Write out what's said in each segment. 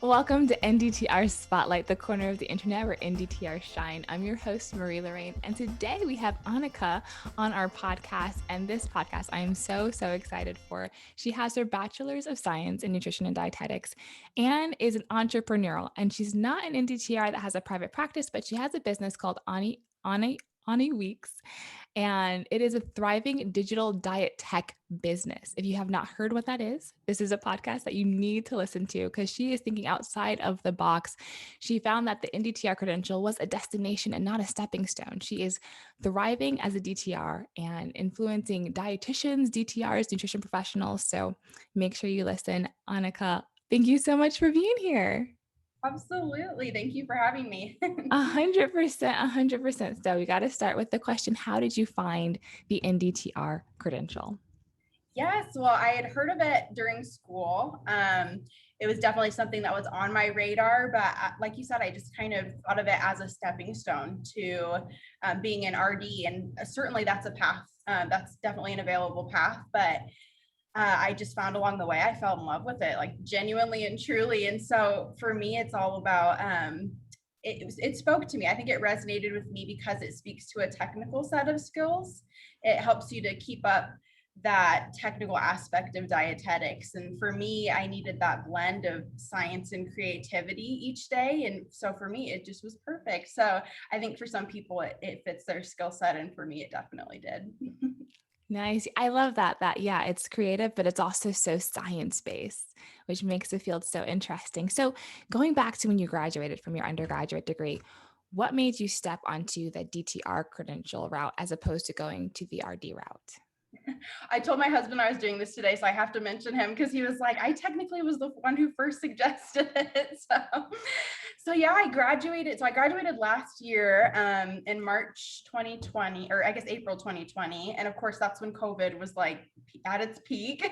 Welcome to NDTR Spotlight, the corner of the internet where NDTR shine. I'm your host, Marie Lorraine, and today we have Annika on our podcast. And this podcast I am so excited for. She has her Bachelor's of Science in Nutrition and Dietetics and is an entrepreneurial. And she's not an NDTR that has a private practice, but she has a business called Ani Weeks, and it is a thriving digital diet tech business. If you have not heard what that is, this is a podcast that you need to listen to because she is thinking outside of the box. She found that the NDTR credential was a destination and not a stepping stone. She is thriving as a DTR and influencing dietitians, DTRs, nutrition professionals. So make sure you listen. Annika, thank you so much for being here. Absolutely. Thank you for having me. 100%, 100%. So we got to start with the question, how did you find the NDTR credential? Yes, well, I had heard of it during school. It was definitely something that was on my radar, but like you said, I just kind of thought of it as a stepping stone to being an RD. And certainly that's a path. That's definitely an available path. But I just found along the way, I fell in love with it, like genuinely and truly. And so for me, it's all about it spoke to me. I think it resonated with me because it speaks to a technical set of skills. It helps you to keep up that technical aspect of dietetics. And for me, I needed that blend of science and creativity each day. And so for me, it just was perfect. So I think for some people, it fits their skill set. And for me, it definitely did. Nice. I love that, yeah, it's creative, but it's also so science-based, which makes the field so interesting. So going back to when you graduated from your undergraduate degree, what made you step onto the DTR credential route as opposed to going to the RD route? I told my husband I was doing this today, so I have to mention him because he was like, I technically was the one who first suggested it. So yeah, I graduated. So I graduated last year in March 2020, or I guess April 2020. And of course, that's when COVID was like at its peak.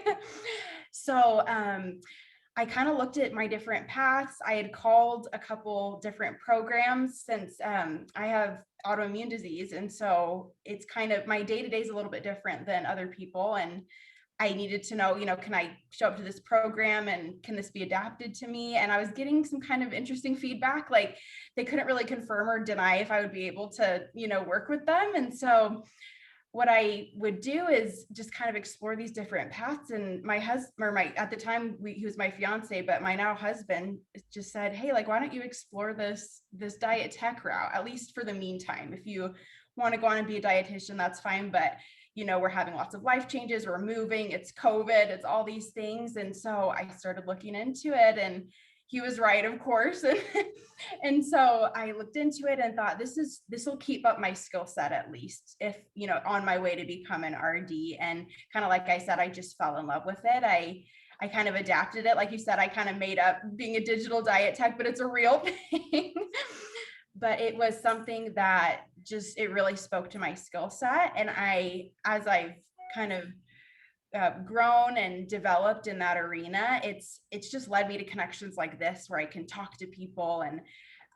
So I kind of looked at my different paths. I had called a couple different programs since I have autoimmune disease. And so it's kind of my day to day is a little bit different than other people. And I needed to know, can I show up to this program and can this be adapted to me? And I was getting some kind of interesting feedback. Like they couldn't really confirm or deny if I would be able to, work with them. And so what I would do is just kind of explore these different paths. And my husband, or my at the time he was my fiance, but my now husband just said, "Hey, like, why don't you explore this diet tech route at least for the meantime? If you want to go on and be a dietitian, that's fine. But we're having lots of life changes. We're moving. It's COVID. It's all these things." And so I started looking into it, and he was right, of course. And so I looked into it and thought, this will keep up my skill set at least if, on my way to become an RD. And kind of like I said, I just fell in love with it. I kind of adapted it. Like you said, I kind of made up being a digital diet tech, but it's a real thing. But it was something that just, it really spoke to my skill set. And as I've kind of grown and developed in that arena, it's just led me to connections like this where I can talk to people, and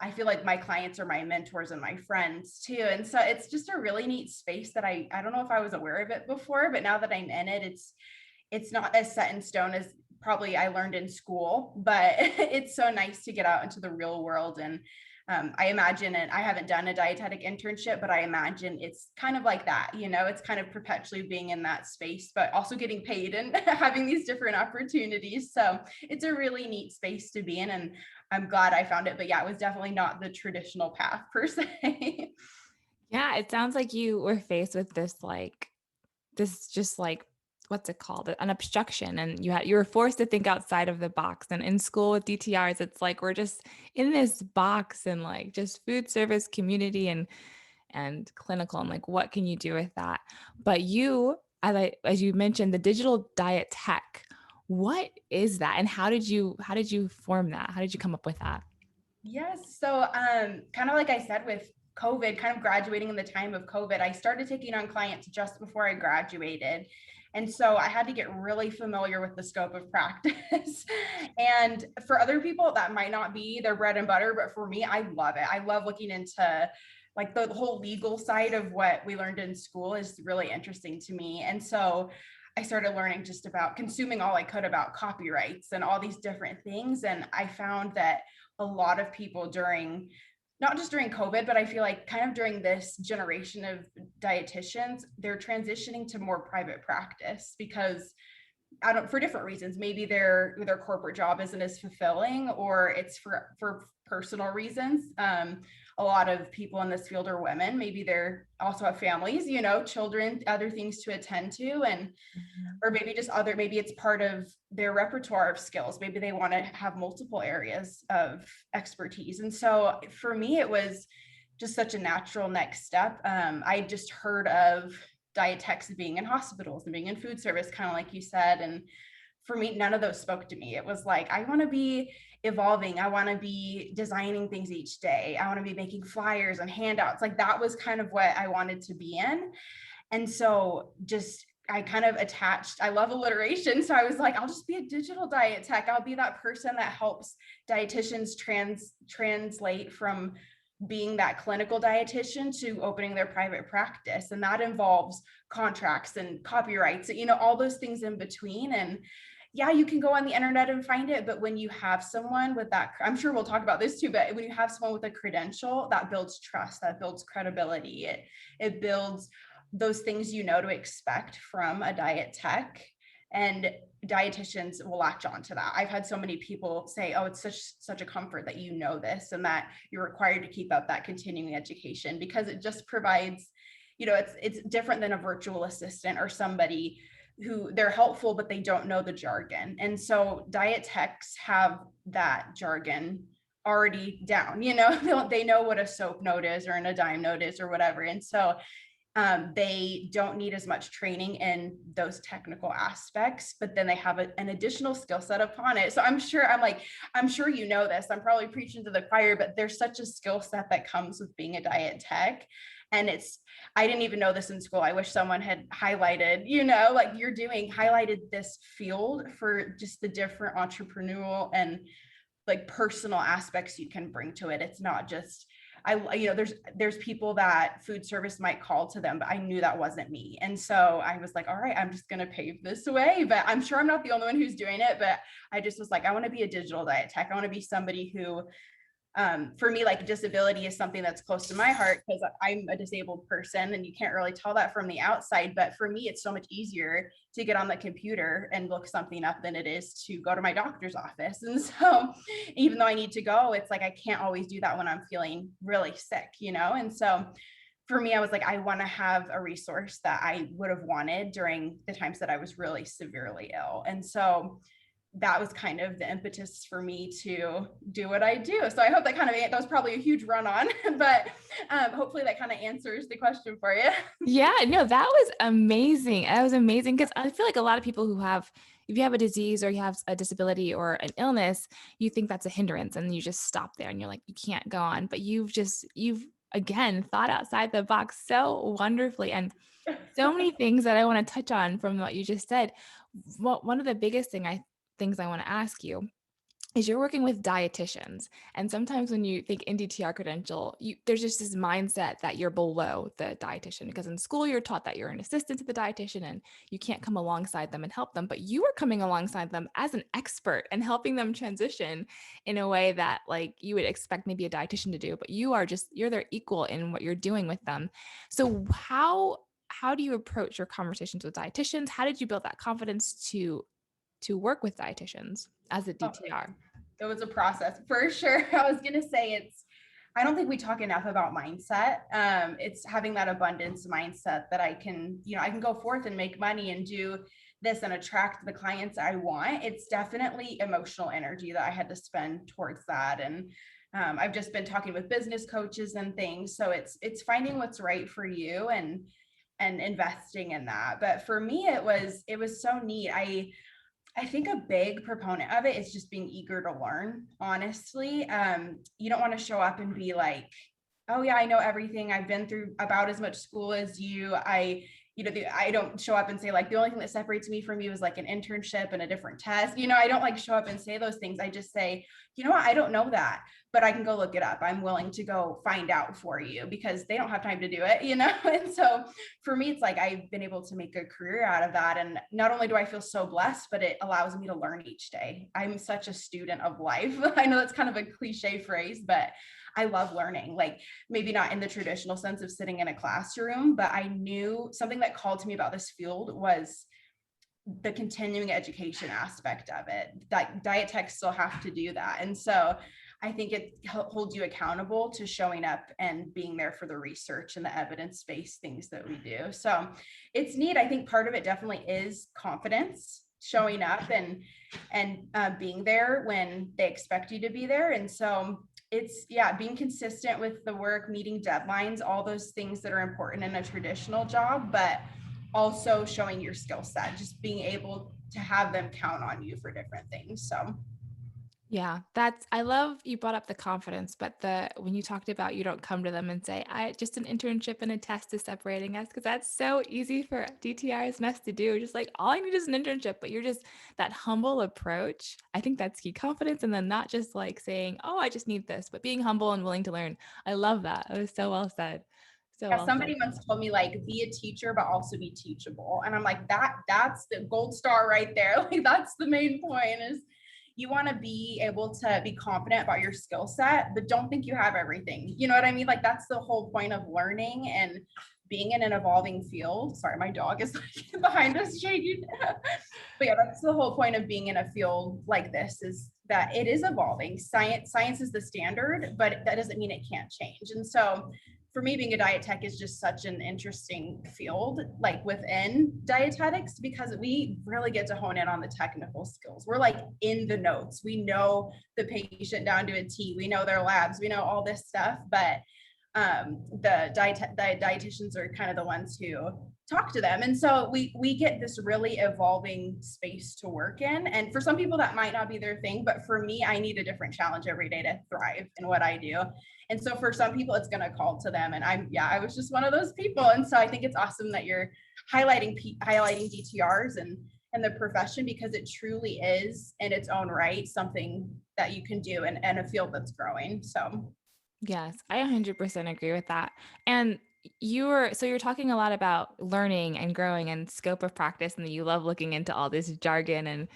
I feel like my clients are my mentors and my friends too. And so it's just a really neat space that I don't know if I was aware of it before, but now that I'm in it, it's not as set in stone as probably I learned in school, but it's so nice to get out into the real world. And I imagine it, I haven't done a dietetic internship, but I imagine it's kind of like that, it's kind of perpetually being in that space, but also getting paid and having these different opportunities. So it's a really neat space to be in. And I'm glad I found it. But yeah, it was definitely not the traditional path per se. Yeah, it sounds like you were faced with this just like what's it called? An obstruction, and you were forced to think outside of the box. And in school with DTRs, it's like we're just in this box and like just food service, community and clinical, and like what can you do with that? But you, as you mentioned, the digital diet tech, what is that? And how did you form that? How did you come up with that? Yes. So, kind of like I said, with COVID, kind of graduating in the time of COVID, I started taking on clients just before I graduated. And so I had to get really familiar with the scope of practice. And for other people, that might not be their bread and butter, but for me, I love it. I love looking into like the whole legal side of what we learned in school is really interesting to me. And so I started learning just about consuming all I could about copyrights and all these different things. And I found that a lot of people during, not just during COVID, but I feel like kind of during this generation of dietitians, they're transitioning to more private practice because I don't, for different reasons. Maybe their corporate job isn't as fulfilling, or it's for personal reasons. A lot of people in this field are women. Maybe they're also have families, children, other things to attend to, and or maybe just other, maybe it's part of their repertoire of skills. Maybe they want to have multiple areas of expertise. And so for me, it was just such a natural next step. I just heard of dietetics being in hospitals and being in food service, kind of like you said. And for me, none of those spoke to me. It was like, I want to be evolving. I want to be designing things each day. I want to be making flyers and handouts. Like that was kind of what I wanted to be in. And so just, I kind of attached, I love alliteration. So I was like, I'll just be a digital diet tech. I'll be that person that helps dietitians translate from being that clinical dietitian to opening their private practice. And that involves contracts and copyrights, all those things in between. And yeah, you can go on the internet and find it, but when you have someone with that, I'm sure we'll talk about this too, but when you have someone with a credential, that builds trust, that builds credibility. It builds those things to expect from a diet tech, and dietitians will latch on to that. I've had so many people say, oh, it's such a comfort that this and that you're required to keep up that continuing education, because it just provides, it's different than a virtual assistant or somebody who they're helpful, but they don't know the jargon. And so diet techs have that jargon already down, they know what a SOAP note is or an Adime note is or whatever. And so they don't need as much training in those technical aspects, but then they have an additional skill set upon it. So I'm sure this, I'm probably preaching to the choir, but there's such a skill set that comes with being a diet tech. And I didn't even know this in school. I wish someone had highlighted, like highlighted this field for just the different entrepreneurial and like personal aspects you can bring to it. It's not just, there's people that food service might call to them, but I knew that wasn't me. And so I was like, all right, I'm just going to pave this way, but I'm sure I'm not the only one who's doing it. But I just was like, I want to be a digital diet tech. I want to be somebody who, for me, like disability is something that's close to my heart because I'm a disabled person and you can't really tell that from the outside. But for me, it's so much easier to get on the computer and look something up than it is to go to my doctor's office. And so even though I need to go, it's like, I can't always do that when I'm feeling really sick, And so for me, I was like, I want to have a resource that I would have wanted during the times that I was really severely ill. And so that was kind of the impetus for me to do what I do. So I hope that that was probably a huge run on, but hopefully that kind of answers the question for you. Yeah, no, that was amazing. That was amazing because I feel like a lot of people if you have a disease or you have a disability or an illness, you think that's a hindrance and you just stop there and you're like, you can't go on. But you've again thought outside the box so wonderfully, and so many things that I want to touch on from what you just said. One of the biggest things I want to ask you is you're working with dietitians. And sometimes when you think NDTR credential, there's just this mindset that you're below the dietitian, because in school you're taught that you're an assistant to the dietitian and you can't come alongside them and help them, but you are coming alongside them as an expert and helping them transition in a way that like you would expect maybe a dietitian to do, but you're their equal in what you're doing with them. So how do you approach your conversations with dietitians? How did you build that confidence to work with dietitians as a DTR? It was a process for sure. I was going to say I don't think we talk enough about mindset. It's having that abundance mindset that I can go forth and make money and do this and attract the clients I want. It's definitely emotional energy that I had to spend towards that. And I've just been talking with business coaches and things. So it's finding what's right for you and investing in that. But for me, it was so neat. I think a big proponent of it is just being eager to learn, honestly. You don't want to show up and be like, oh yeah, I know everything. I've been through about as much school as you. I don't show up and say like, the only thing that separates me from you is like an internship and a different test. I don't like show up and say those things. I just say, you know what? I don't know that, but I can go look it up. I'm willing to go find out for you because they don't have time to do it, you know? And so for me, it's like I've been able to make a career out of that. And not only do I feel so blessed, but it allows me to learn each day. I'm such a student of life. I know that's kind of a cliche phrase, but I love learning, like maybe not in the traditional sense of sitting in a classroom, but I knew something that called to me about this field was the continuing education aspect of it. Like diet techs still have to do that. And so I think it holds you accountable to showing up and being there for the research and the evidence-based things that we do. So it's neat. I think part of it definitely is confidence, showing up and being there when they expect you to be there. And so it's, yeah, being consistent with the work, meeting deadlines, all those things that are important in a traditional job, but also showing your skill set, just being able to have them count on you for different things. So Yeah, I love you brought up the confidence, but when you talked about you don't come to them and say, I just an internship and a test is separating us, because that's so easy for DTRs and us to do. Just like all I need is an internship, but you're just that humble approach. I think that's key confidence. And then not just like saying, oh, I just need this, but being humble and willing to learn. I love that. It was so well said. So yeah, well somebody said. once told me like be a teacher, but also be teachable. And I'm like, that's the gold star right there. Like that's the main point is you want to be able to be confident about your skill set, but don't think you have everything. You know what I mean? Like that's the whole point of learning and being in an evolving field. Sorry, my dog is like behind us shaking. But yeah, that's the whole point of being in a field like this is that it is evolving. Science is the standard, but that doesn't mean it can't change. And so for me, being a diet tech is just such an interesting field, like within dietetics, because we really get to hone in on the technical skills. We're like in the notes. We know the patient down to a T. We know their labs. We know all this stuff, but the dietitians are kind of the ones who talk to them. And so we get this really evolving space to work in. And for some people that might not be their thing, but for me, I need a different challenge every day to thrive in what I do. And so for some people, it's going to call to them. And I was just one of those people. And so I think it's awesome that you're highlighting DTRs and the profession, because it truly is in its own right something that you can do and a field that's growing. So Yes, I 100% agree with that. And you're talking a lot about learning and growing and scope of practice, and that you love looking into all this jargon and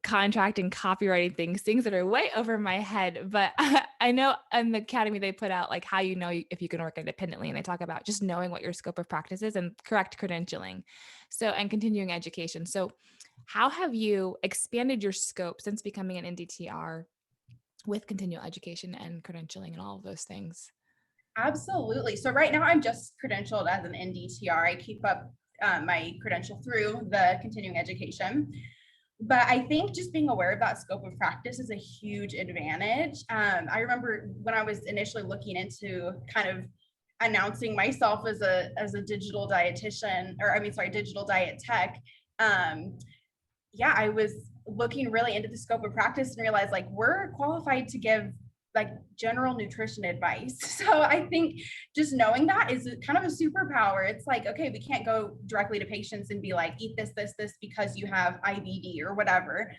contract and copywriting things that are way over my head. But I know in the academy they put out like how you know if you can work independently, and they talk about just knowing what your scope of practice is and correct credentialing. So, and continuing education. So how have you expanded your scope since becoming an NDTR with continual education and credentialing and all of those things? absolutely. So right now I'm just credentialed as an NDTR. I keep up my credential through the continuing education. But I think just being aware of that scope of practice is a huge advantage. I remember when I was initially looking into kind of announcing myself as a digital dietitian, or I mean, sorry, digital diet tech. Yeah, I was looking really into the scope of practice and realized like we're qualified to give like general nutrition advice. So I think just knowing that is kind of a superpower. It's like, okay, we can't go directly to patients and be like, eat this because you have IBD or whatever.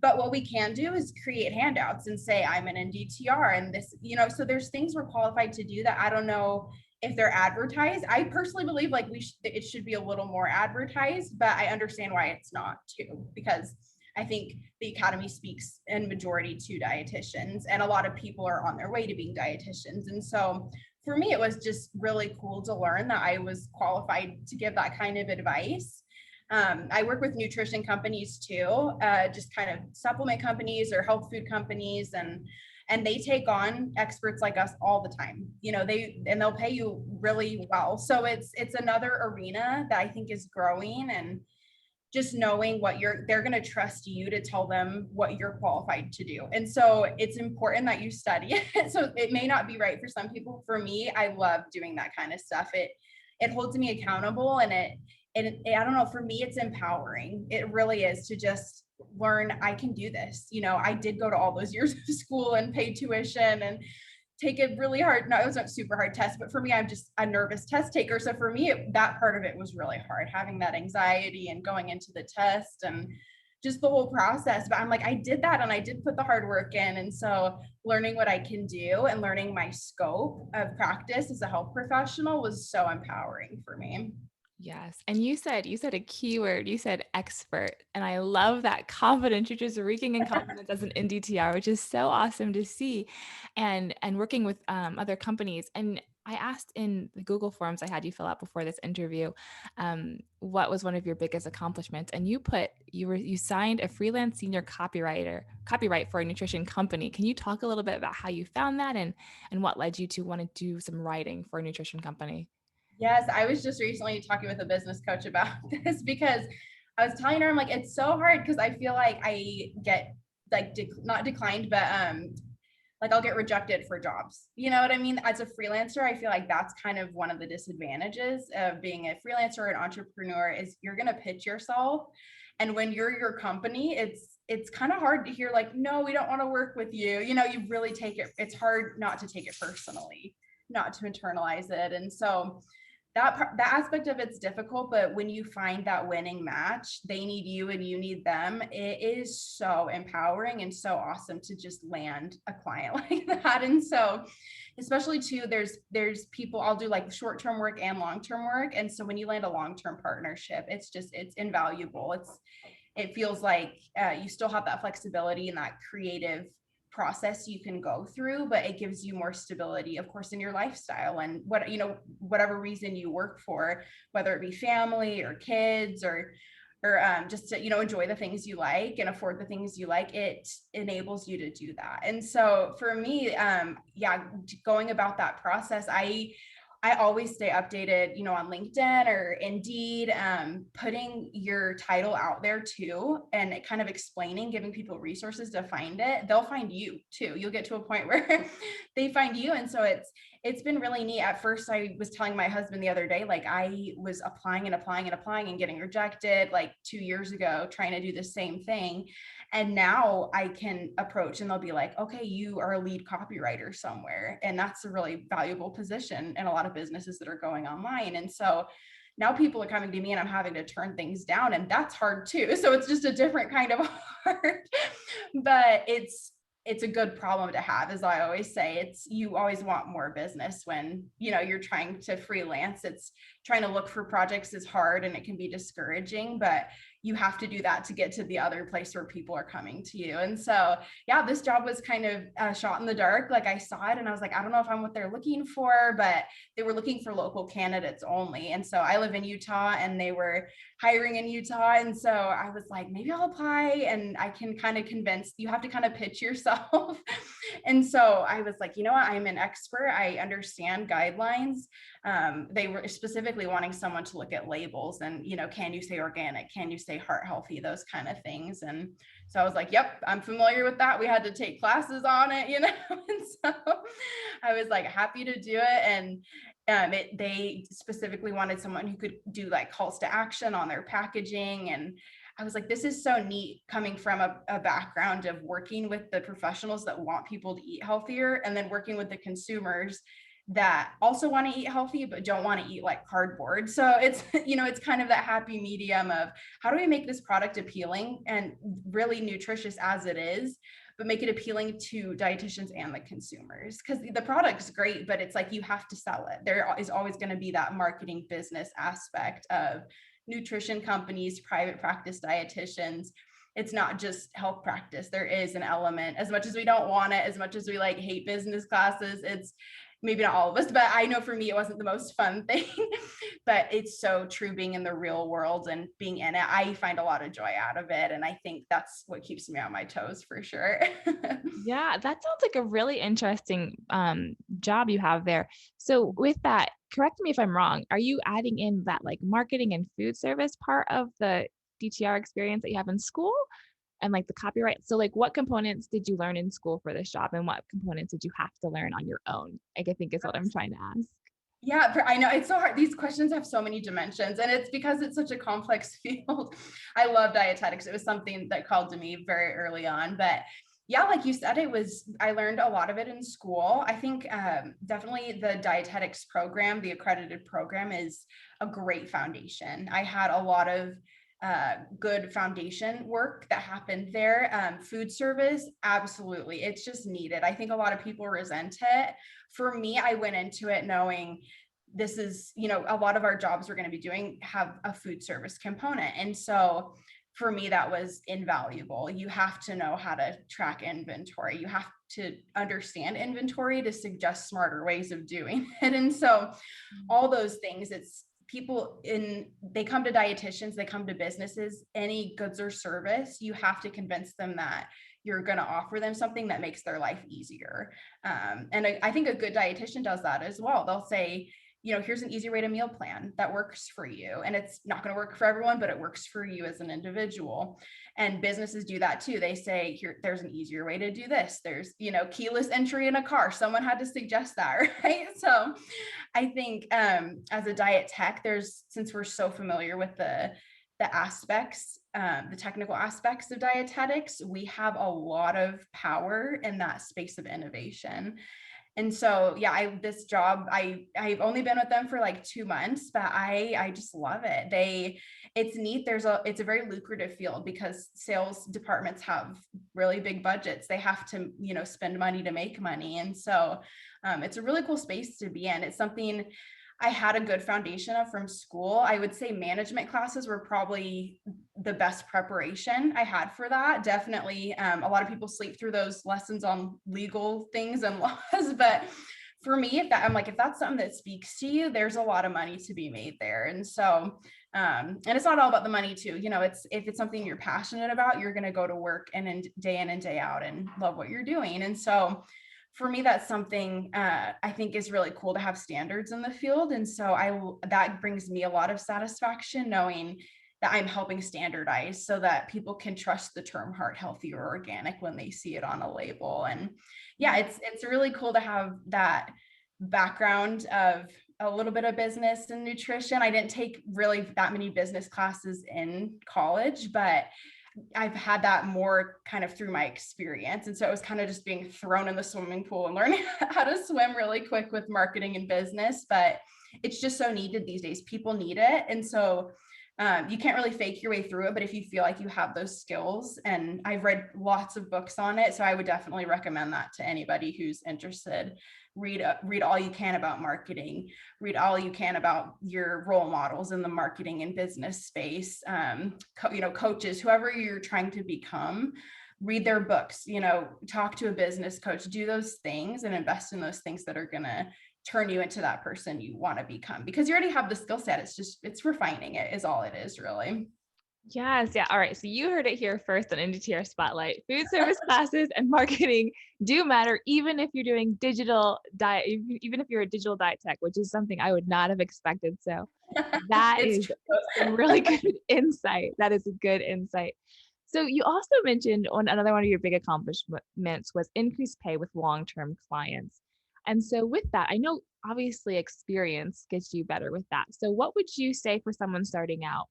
But what we can do is create handouts and say, I'm an NDTR and this, you know, so there's things we're qualified to do that I don't know if they're advertised. I personally believe like it should be a little more advertised, but I understand why it's not too, because I think the academy speaks in majority to dietitians, and a lot of people are on their way to being dietitians. And so for me, it was just really cool to learn that I was qualified to give that kind of advice. I work with nutrition companies too, just kind of supplement companies or health food companies, and they take on experts like us all the time. You know, they'll pay you really well. So it's another arena that I think is growing, and just knowing what they're going to trust you to tell them what you're qualified to do. And so it's important that you study it. So it may not be right for some people. For me, I love doing that kind of stuff. It holds me accountable, and I don't know, for me, it's empowering. It really is, to just learn I can do this. You know, I did go to all those years of school and pay tuition and take a really hard, no, it wasn't super hard test, but for me, I'm just a nervous test taker. So for me, that part of it was really hard, having that anxiety and going into the test. And just the whole process. But I'm like, I did that and I did put the hard work in. And so learning what I can do and learning my scope of practice as a health professional was so empowering for me. Yes. And you said a keyword, you said expert. And I love that confidence. You're just reeking in confidence as an NDTR, which is so awesome to see. And working with other companies. And I asked in the Google Forms I had you fill out before this interview, what was one of your biggest accomplishments? And you signed a freelance senior copyright for a nutrition company. Can you talk a little bit about how you found that and what led you to want to do some writing for a nutrition company? Yes, I was just recently talking with a business coach about this because I was telling her, I'm like, it's so hard because I feel like I get like not declined, but like I'll get rejected for jobs. You know what I mean? As a freelancer, I feel like that's kind of one of the disadvantages of being a freelancer or an entrepreneur is you're going to pitch yourself. And when you're your company, it's kind of hard to hear like, no, we don't want to work with you. You know, you really take it, it's hard not to take it personally, not to internalize it. And so that aspect of it's difficult, but when you find that winning match, they need you and you need them. It is so empowering and so awesome to just land a client like that. And so, especially too, there's people, I'll do like short-term work and long-term work. And so when you land a long-term partnership, it's invaluable. It feels like you still have that flexibility and that creative process you can go through, but it gives you more stability, of course, in your lifestyle and whatever reason you work for, whether it be family or kids or just to enjoy the things you like and afford the things you like. It enables you to do that. And so for me, going about that process, I always stay updated, on LinkedIn or Indeed, putting your title out there too, and kind of explaining, giving people resources to find it. They'll find you too. You'll get to a point where they find you. And so it's been really neat. At first, I was telling my husband the other day, like I was applying and getting rejected like 2 years ago, trying to do the same thing. And now I can approach and they'll be like, okay, you are a lead copywriter somewhere. And that's a really valuable position in a lot of businesses that are going online. And so now people are coming to me and I'm having to turn things down, and that's hard too. So it's just a different kind of hard, but it's a good problem to have. As I always say, you always want more business when you're trying to freelance. It's trying to look for projects is hard and it can be discouraging, but you have to do that to get to the other place where people are coming to you. And so this job was kind of a shot in the dark. Like I saw it and I was like, I don't know if I'm what they're looking for, but they were looking for local candidates only. And so I live in Utah and they were hiring in Utah. And so I was like, maybe I'll apply and I can kind of convince, you have to kind of pitch yourself. And so I was like, you know what, I'm an expert. I understand guidelines. They were specifically wanting someone to look at labels and, can you say organic? Can you say heart healthy? Those kind of things. And so I was like, yep, I'm familiar with that. We had to take classes on it, and so I was like happy to do it. And they specifically wanted someone who could do like calls to action on their packaging. And I was like, this is so neat coming from a background of working with the professionals that want people to eat healthier and then working with the consumers that also want to eat healthy but don't want to eat like cardboard. So it's it's kind of that happy medium of how do we make this product appealing and really nutritious as it is, but make it appealing to dietitians and the consumers, because the product's great, but it's like you have to sell it. There is always going to be that marketing business aspect of nutrition companies, private practice dietitians. It's not just health practice. There is an element, as much as we don't want it, as much as we like hate business classes, it's maybe not all of us, but I know for me, it wasn't the most fun thing, but it's so true being in the real world and being in it. I find a lot of joy out of it. And I think that's what keeps me on my toes for sure. Yeah, that sounds like a really interesting job you have there. So with that, correct me if I'm wrong, are you adding in that like marketing and food service part of the DTR experience that you have in school and like the copyright? So like what components did you learn in school for this job and what components did you have to learn on your own? I think is what I'm trying to ask. Yeah, I know it's so hard. These questions have so many dimensions, and it's because it's such a complex field. I love dietetics. It was something that called to me very early on, but yeah, like you said, I learned a lot of it in school. I think definitely the dietetics program, the accredited program, is a great foundation. I had a lot of good foundation work that happened there. Food service, absolutely. It's just needed. I think a lot of people resent it. For me, I went into it knowing this is, a lot of our jobs we're going to be doing have a food service component. And so for me, that was invaluable. You have to know how to track inventory. You have to understand inventory to suggest smarter ways of doing it. And so all those things, it's people they come to dietitians, they come to businesses, any goods or service, you have to convince them that you're going to offer them something that makes their life easier. And I think a good dietitian does that as well. They'll say, here's an easy way to meal plan that works for you. And it's not going to work for everyone, but it works for you as an individual. And businesses do that too. They say, here, there's an easier way to do this. There's, keyless entry in a car. Someone had to suggest that, right? So I think as a diet tech, since we're so familiar with the aspects, the technical aspects of dietetics, we have a lot of power in that space of innovation. And so, yeah, this job, I've only been with them for like 2 months, but I just love it. It's neat. It's a very lucrative field because sales departments have really big budgets. They have to, spend money to make money. And so it's a really cool space to be in. It's something I had a good foundation of from school. I would say management classes were probably the best preparation I had for that. Definitely, a lot of people sleep through those lessons on legal things and laws, but for me, if that's something that speaks to you, there's a lot of money to be made there. And so, and it's not all about the money too. If it's something you're passionate about, you're going to go to work and day in and day out and love what you're doing. And so for me, that's something I think is really cool to have standards in the field. And so that brings me a lot of satisfaction knowing that I'm helping standardize so that people can trust the term heart healthy or organic when they see it on a label. And yeah, it's really cool to have that background of a little bit of business and nutrition. I didn't take really that many business classes in college, but I've had that more kind of through my experience. And so it was kind of just being thrown in the swimming pool and learning how to swim really quick with marketing and business, but it's just so needed these days. People need it. And so you can't really fake your way through it, but if you feel like you have those skills, and I've read lots of books on it, so I would definitely recommend that to anybody who's interested. Read all you can about marketing, read all you can about your role models in the marketing and business space, coaches, whoever you're trying to become, read their books, talk to a business coach, do those things and invest in those things that are going to turn you into that person you want to become, because you already have the skill set. It's refining it is all it is, really. Yes. Yeah. All right. So you heard it here first on NDTR Spotlight. Food service classes and marketing do matter, even if you're doing digital diet, even if you're a digital diet tech, which is something I would not have expected. So that is some really good insight. That is a good insight. So you also mentioned another one of your big accomplishments was increased pay with long-term clients. And so with that, I know obviously experience gets you better with that. So what would you say for someone starting out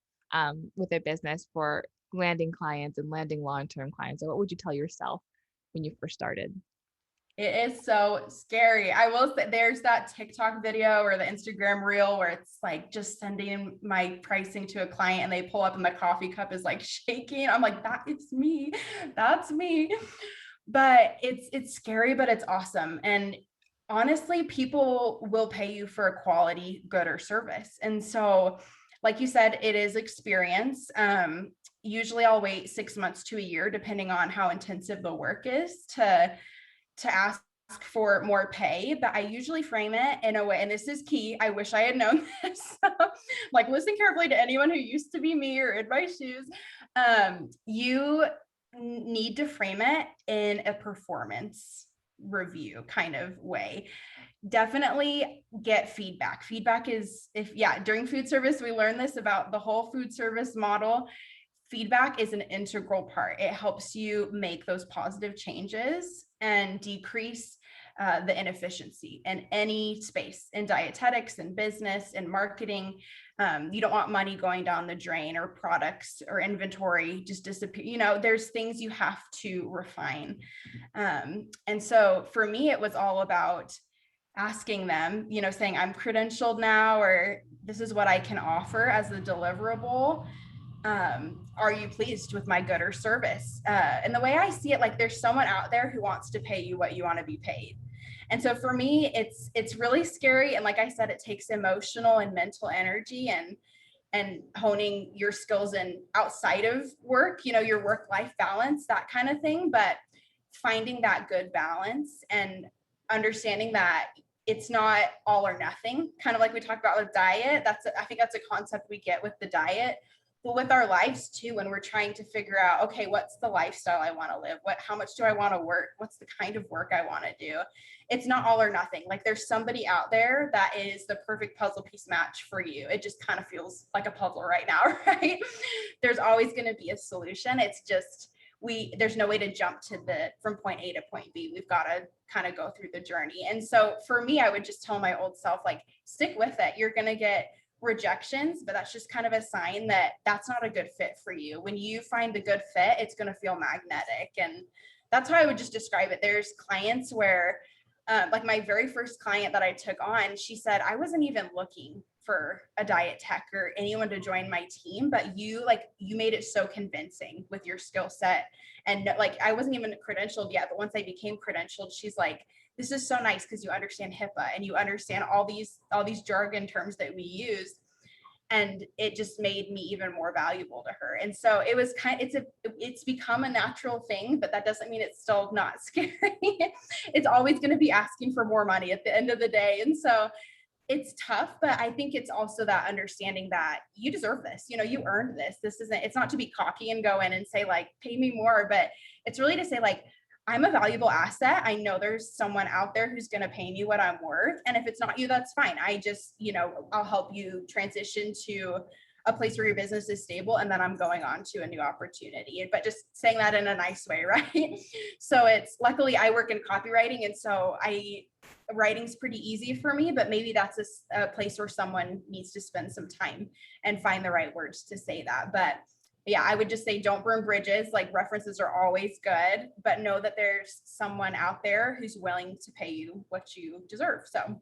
with their business for landing clients and landing long-term clients? Or what would you tell yourself when you first started? It is so scary. I will say there's that TikTok video or the Instagram reel where it's like just sending my pricing to a client and they pull up and the coffee cup is like shaking. I'm like, that is me. That's me. But it's scary, but it's awesome. And honestly, people will pay you for a quality good or service. And so, like you said, it is experience. Usually I'll wait 6 months to a year, depending on how intensive the work is, to ask for more pay. But I usually frame it in a way, and this is key. I wish I had known this. Like, listen carefully to anyone who used to be me or in my shoes. You need to frame it in a performance review kind of way. Definitely get feedback. Feedback is, during food service, we learn this about the whole food service model. Feedback is an integral part. It helps you make those positive changes and decrease the inefficiency in any space, in dietetics and business and marketing. You don't want money going down the drain or products or inventory just disappear. There's things you have to refine. And so for me, it was all about asking them, saying I'm credentialed now, or this is what I can offer as a deliverable. are you pleased with my good or service? And the way I see it, like there's someone out there who wants to pay you what you want to be paid. And so for me, it's really scary. And like I said, it takes emotional and mental energy and honing your skills in outside of work, your work-life balance, that kind of thing. But finding that good balance and understanding that it's not all or nothing, kind of like we talked about with diet. I think that's a concept we get with the diet, but with our lives too, when we're trying to figure out, okay, what's the lifestyle I want to live? How much do I want to work? What's the kind of work I want to do? It's not all or nothing. Like there's somebody out there that is the perfect puzzle piece match for you. It just kind of feels like a puzzle right now, right? There's always going to be a solution. It's just, there's no way to jump from point A to point B. We've got to kind of go through the journey. And so for me, I would just tell my old self, like, stick with it. You're going to get rejections, but that's just kind of a sign that that's not a good fit for you. When you find the good fit, it's going to feel magnetic. And that's how I would just describe it. There's clients where, like my very first client that I took on, she said, I wasn't even looking for a diet tech or anyone to join my team, but you made it so convincing with your skill set. And like, I wasn't even credentialed yet, but once I became credentialed, she's like, this is so nice because you understand HIPAA and you understand all these jargon terms that we use. And it just made me even more valuable to her. And so it was it's become a natural thing, but that doesn't mean it's still not scary. It's always going to be asking for more money at the end of the day. And so it's tough, but I think it's also that understanding that you deserve this, you earned this. It's not to be cocky and go in and say like, pay me more, but it's really to say like, I'm a valuable asset. I know there's someone out there who's going to pay me what I'm worth. And if it's not you, that's fine. I just, I'll help you transition to a place where your business is stable. And then I'm going on to a new opportunity, but just saying that in a nice way. Right. So luckily I work in copywriting. And so writing's pretty easy for me, but maybe that's a place where someone needs to spend some time and find the right words to say that. But yeah, I would just say don't burn bridges. Like references are always good, but know that there's someone out there who's willing to pay you what you deserve. So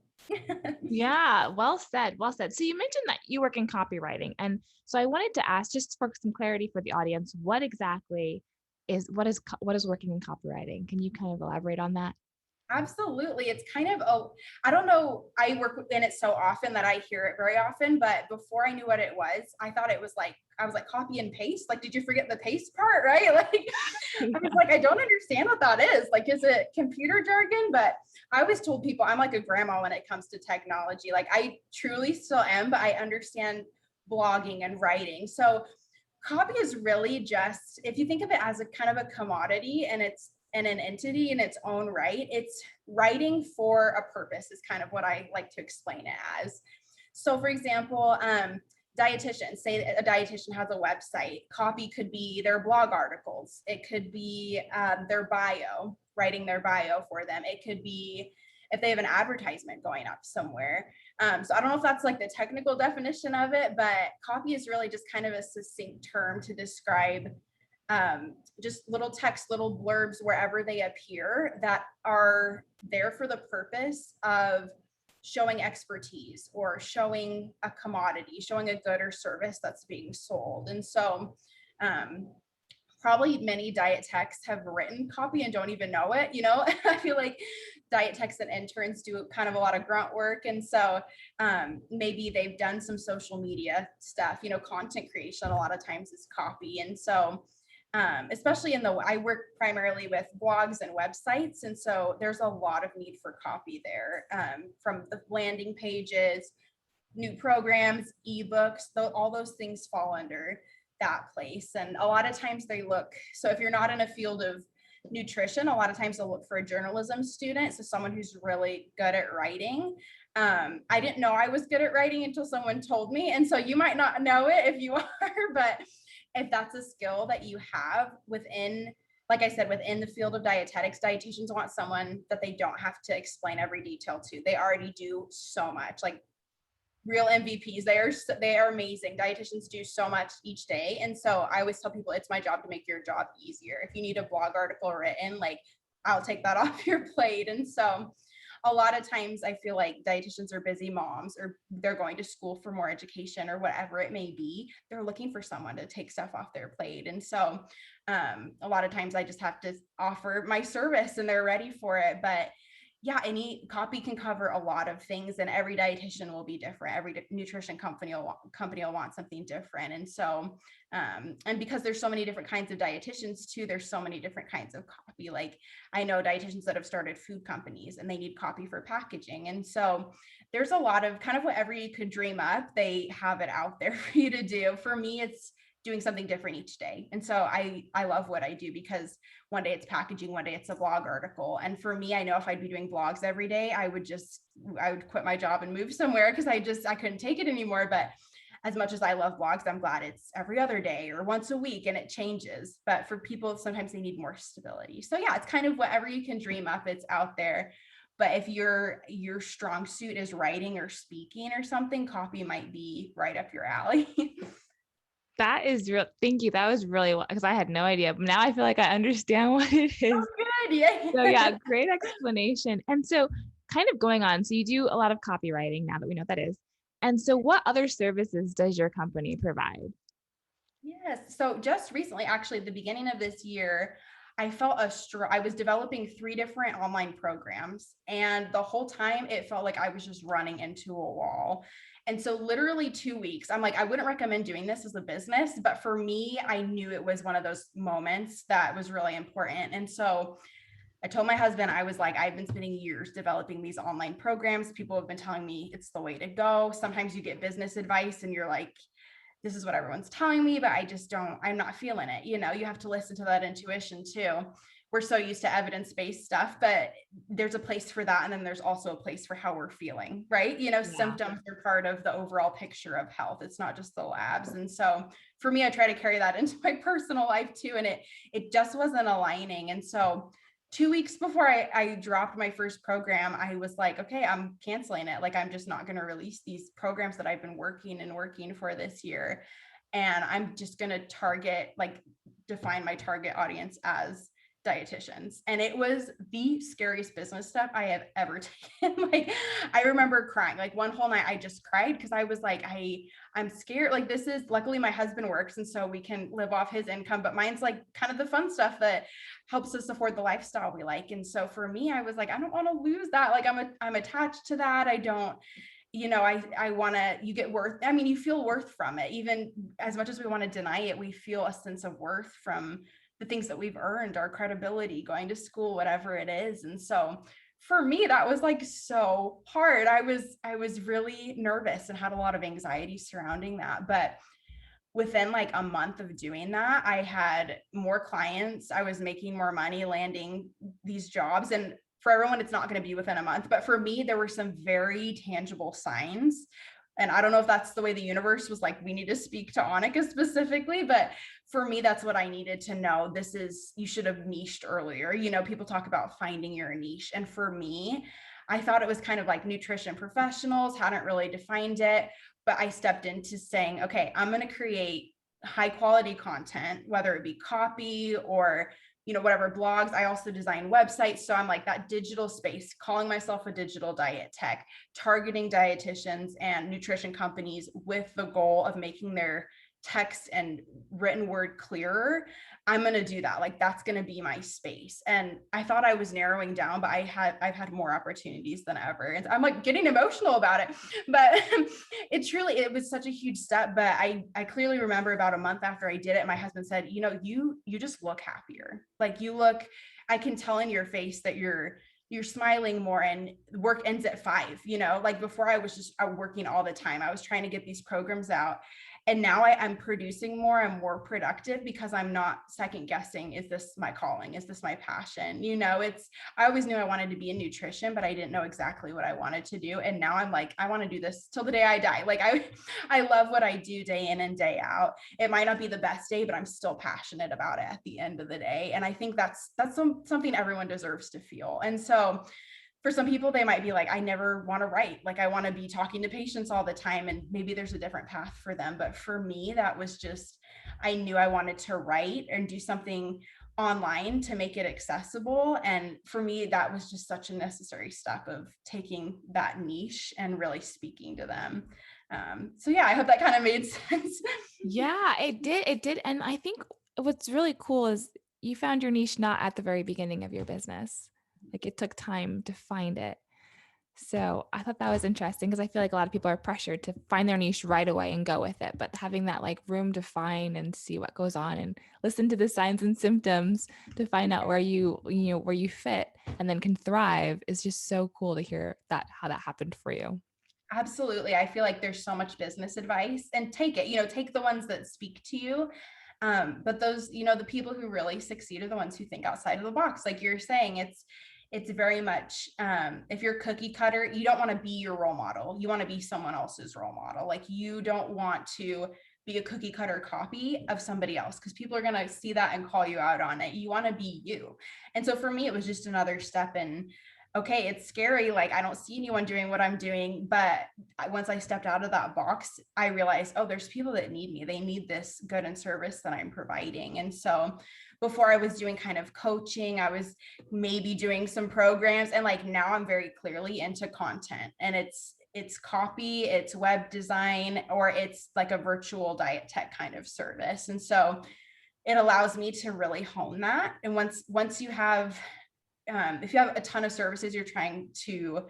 Yeah, well said. Well said. So you mentioned that you work in copywriting. And so I wanted to ask, just for some clarity for the audience, what exactly what is working in copywriting? Can you kind of elaborate on that? Absolutely. It's kind of, I don't know, I work in it so often that I hear it very often, but before I knew what it was, I thought it was like, I was like, copy and paste. Like, did you forget the paste part? Right. Like, I was like, I don't understand what that is. Like, is it computer jargon? But I always told people I'm like a grandma when it comes to technology. Like, I truly still am, but I understand blogging and writing. So copy is really just, if you think of it as a kind of a commodity and an entity in its own right, it's writing for a purpose is kind of what I like to explain it as. So for example, dietitians, say a dietitian has a website, copy could be their blog articles. It could be their bio, writing their bio for them. It could be if they have an advertisement going up somewhere. So I don't know if that's like the technical definition of it, but copy is really just kind of a succinct term to describe just little text, little blurbs wherever they appear that are there for the purpose of showing expertise or showing a commodity, showing a good or service that's being sold. And so probably many diet techs have written copy and don't even know it. I feel like diet techs and interns do kind of a lot of grunt work. And so maybe they've done some social media stuff, content creation a lot of times is copy. And so especially I work primarily with blogs and websites. And so there's a lot of need for copy there, from the landing pages, new programs, ebooks, all those things fall under that place. And a lot of times so if you're not in a field of nutrition, a lot of times they'll look for a journalism student. So someone who's really good at writing. I didn't know I was good at writing until someone told me. And so you might not know it if you are, but if that's a skill that you have within, like I said, within the field of dietetics, dietitians want someone that they don't have to explain every detail to. They already do so much, like real MVPs. They are amazing. Dietitians do so much each day. And so I always tell people it's my job to make your job easier. If you need a blog article written, like I'll take that off your plate. And so a lot of times I feel like dietitians are busy moms, or they're going to school for more education or whatever it may be. They're looking for someone to take stuff off their plate. And so a lot of times I just have to offer my service and they're ready for it. But yeah, any copy can cover a lot of things, and every dietitian will be different. Every nutrition company will want something different. And so, and because there's so many different kinds of dietitians too, there's so many different kinds of copy. Like I know dietitians that have started food companies and they need copy for packaging. And so there's a lot of kind of whatever you could dream up, they have it out there for you to do. For me, it's doing something different each day. And so I love what I do, because one day it's packaging, one day it's a blog article. And for me, I know if I'd be doing blogs every day, I would quit my job and move somewhere, because I couldn't take it anymore. But as much as I love blogs, I'm glad it's every other day or once a week, and it changes. But for people, sometimes they need more stability. So yeah, it's kind of whatever you can dream up, it's out there. But if your strong suit is writing or speaking or something, copy might be right up your alley. That is real. Thank you. That was really well, because I had no idea. But now I feel like I understand what it is. Oh, good. Yeah. So yeah, great explanation. And so kind of going on, so you do a lot of copywriting now that we know what that is. And so what other services does your company provide? Yes. So just recently, actually, at the beginning of this year, I felt I was developing 3 different online programs, and the whole time it felt like I was just running into a wall. And so literally 2 weeks, I'm like, I wouldn't recommend doing this as a business, but for me, I knew it was one of those moments that was really important. And so I told my husband, I was like, I've been spending years developing these online programs. People have been telling me it's the way to go. Sometimes you get business advice and you're like, this is what everyone's telling me, but I'm not feeling it. You know, you have to listen to that intuition too. We're so used to evidence-based stuff, but there's a place for that. And then there's also a place for how we're feeling, right? You know, Yeah. symptoms are part of the overall picture of health. It's not just the labs. And so for me, I try to carry that into my personal life too. And it just wasn't aligning. And so 2 weeks before I dropped my first program, I was like, okay, I'm canceling it. Like, I'm just not going to release these programs that I've been working for this year. And I'm just going to define my target audience as dietitians. And it was the scariest business step I have ever taken. Like, I remember crying. Like, one whole night I just cried, because I was like, I'm scared. Like, luckily my husband works, and so we can live off his income, but mine's like kind of the fun stuff that helps us afford the lifestyle we like. And so for me, I was like, I don't want to lose that. Like, I'm attached to that. I don't, I want to, you feel worth from it. Even as much as we want to deny it, we feel a sense of worth from the things that we've earned, our credibility, going to school, whatever it is. And so for me, that was like so hard. I was really nervous and had a lot of anxiety surrounding that. But within like a month of doing that, I had more clients. I was making more money, landing these jobs. And for everyone, it's not going to be within a month. But for me, there were some very tangible signs. And I don't know if that's the way the universe was like, we need to speak to Annika specifically, but for me, that's what I needed to know. You should have niched earlier. People talk about finding your niche. And for me, I thought it was kind of like nutrition professionals, hadn't really defined it, but I stepped into saying, okay, I'm going to create high quality content, whether it be copy or whatever, blogs. I also design websites. So I'm like that digital space, calling myself a digital diet tech, targeting dietitians and nutrition companies with the goal of making their text and written word clearer. I'm going to do that. Like, that's going to be my space. And I thought I was narrowing down, but I've had more opportunities than ever. And I'm like getting emotional about it, but it was such a huge step. But I clearly remember about a month after I did it, my husband said, you just look happier. Like, I can tell in your face that you're smiling more, and work ends at 5, like before I was just working all the time. I was trying to get these programs out. And now I'm producing more and more productive, because I'm not second guessing, is this my calling? Is this my passion? I always knew I wanted to be in nutrition, but I didn't know exactly what I wanted to do. And now I'm like, I want to do this till the day I die. Like, I love what I do day in and day out. It might not be the best day, but I'm still passionate about it at the end of the day. And I think that's something everyone deserves to feel. And so for some people, they might be like, I never want to write. Like, I want to be talking to patients all the time. And maybe there's a different path for them. But for me, that was just, I knew I wanted to write and do something online to make it accessible. And for me, that was just such a necessary step of taking that niche and really speaking to them. So yeah, I hope that kind of made sense. Yeah, it did. And I think what's really cool is you found your niche not at the very beginning of your business. Like it took time to find it. So I thought that was interesting because I feel like a lot of people are pressured to find their niche right away and go with it. But having that like room to find and see what goes on and listen to the signs and symptoms to find out where where you fit and then can thrive is just so cool to hear that how that happened for you. Absolutely. I feel like there's so much business advice, and take it, take the ones that speak to you. But those, the people who really succeed are the ones who think outside of the box. Like you're saying, it's very much, if you're cookie cutter, you don't want to be your role model. You want to be someone else's role model. Like you don't want to be a cookie cutter copy of somebody else, because people are going to see that and call you out on it. You want to be you. And so for me, it was just another step in, okay, it's scary. Like I don't see anyone doing what I'm doing. But once I stepped out of that box, I realized, oh, there's people that need me. They need this good and service that I'm providing. And so before I was doing kind of coaching, I was maybe doing some programs, and like now I'm very clearly into content, and it's copy, it's web design, or it's like a virtual diet tech kind of service. And so it allows me to really hone that. And once you have, if you have a ton of services you're trying to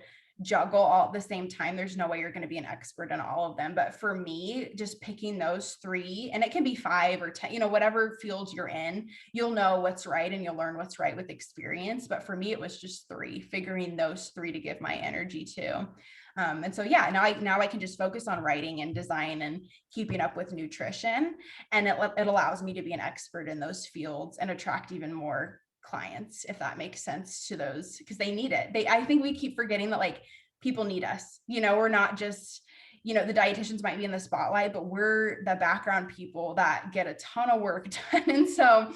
juggle all at the same time, there's no way you're going to be an expert in all of them. But for me, just picking those three, and it can be 5 or 10, whatever field you're in, you'll know what's right and you'll learn what's right with experience. But for me, it was just 3, figuring those 3 to give my energy to. And so, yeah, now I can just focus on writing and design and keeping up with nutrition. And it allows me to be an expert in those fields and attract even more clients, if that makes sense, to those, because they need it. I think we keep forgetting that like people need us. We're not just, the dietitians might be in the spotlight, but we're the background people that get a ton of work done. And so,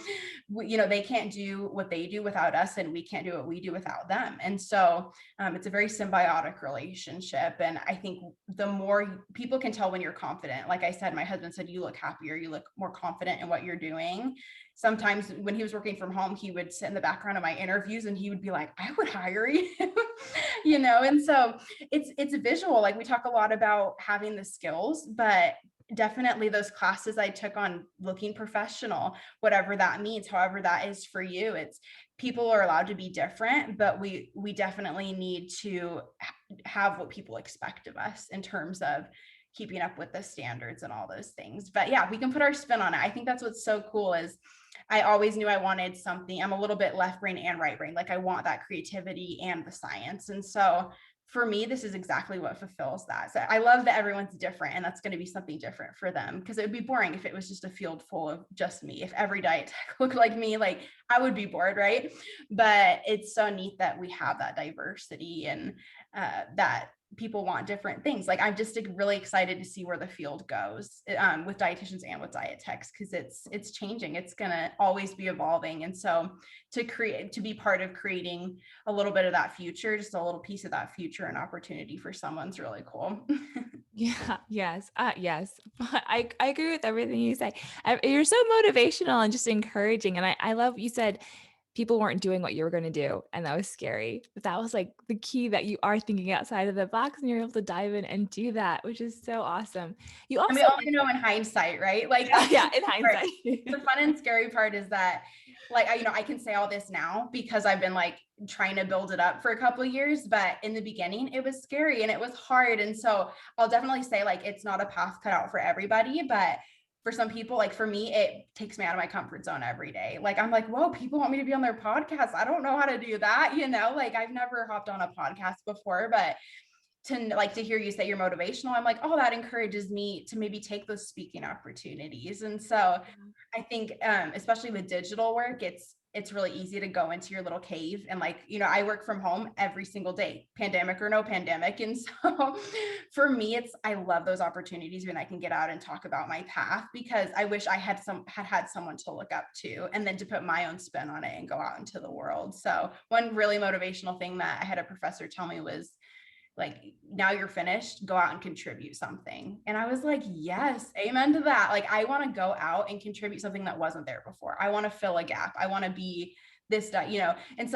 they can't do what they do without us, and we can't do what we do without them. And so it's a very symbiotic relationship. And I think the more people can tell when you're confident, like I said, my husband said, you look happier, you look more confident in what you're doing. Sometimes when he was working from home, he would sit in the background of my interviews and he would be like, I would hire you, and so it's visual. Like we talk a lot about having the skills, but definitely those classes I took on looking professional, whatever that means, however that is for you, it's people are allowed to be different, but we definitely need to have what people expect of us in terms of keeping up with the standards and all those things. But yeah, we can put our spin on it. I think that's what's so cool is I always knew I wanted something. I'm a little bit left brain and right brain. Like I want that creativity and the science. And so for me, this is exactly what fulfills that. So I love that everyone's different, and that's going to be something different for them, because it would be boring if it was just a field full of just me. If every diet tech looked like me, like I would be bored, right? But it's so neat that we have that diversity, and that people want different things. Like I'm just like, really excited to see where the field goes with dietitians and with diet techs, because it's changing. It's gonna always be evolving. And so to be part of creating a little bit of that future, just a little piece of that future and opportunity for someone's really cool. Yeah, yes, yes. But I agree with everything you say. You're so motivational and just encouraging. And I love you said people weren't doing what you were going to do, and that was scary. But that was like the key, that you are thinking outside of the box and you're able to dive in and do that, which is so awesome. You And also we only know in hindsight, right? Like yeah, yeah, in part. hindsight. The fun and scary part is that like I can say all this now because I've been like trying to build it up for a couple of years, but in the beginning it was scary and it was hard. And so I'll definitely say like it's not a path cut out for everybody, but for some people, like for me, it takes me out of my comfort zone every day. Like I'm like, whoa, people want me to be on their podcast. I don't know how to do that, like I've never hopped on a podcast before, but to hear you say you're motivational, I'm like, oh, that encourages me to maybe take those speaking opportunities. And so I think especially with digital work, it's really easy to go into your little cave and like, I work from home every single day, pandemic or no pandemic. And so for me, I love those opportunities when I can get out and talk about my path, because I wish I had someone to look up to and then to put my own spin on it and go out into the world. So one really motivational thing that I had a professor tell me was, like, now you're finished, go out and contribute something. And I was like, yes, amen to that. Like, I want to go out and contribute something that wasn't there before. I want to fill a gap. I want to be this, in